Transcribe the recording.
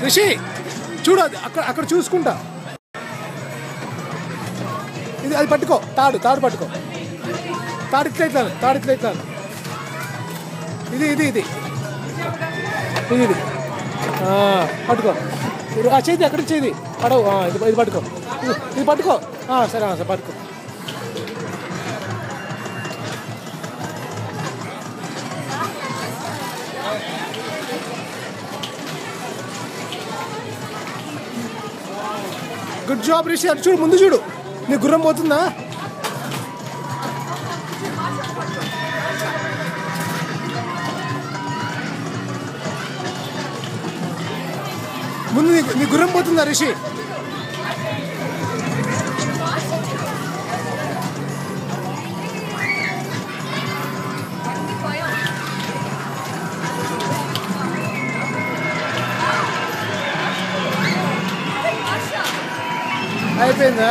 రిషి చూడు అక్కడ అక్కడ చూసుకుంటా. ఇది అది పట్టుకో, తాడు పట్టుకో. తాడు ఇట్లా ఇది ఇది ఇది ఇది ఇది పట్టుకో. ఆ చేతి అక్కడ చేది పడవు. ఇది పట్టుకో, ఇది పట్టుకో. సరే సరే పట్టుకో. Good job Rishi. అటు చూడు, ముందు చూడు. నీ గుర్రం పోతుందా? ముందు నీ గుర్రం పోతుందా రిషి? అయిపోయిందా?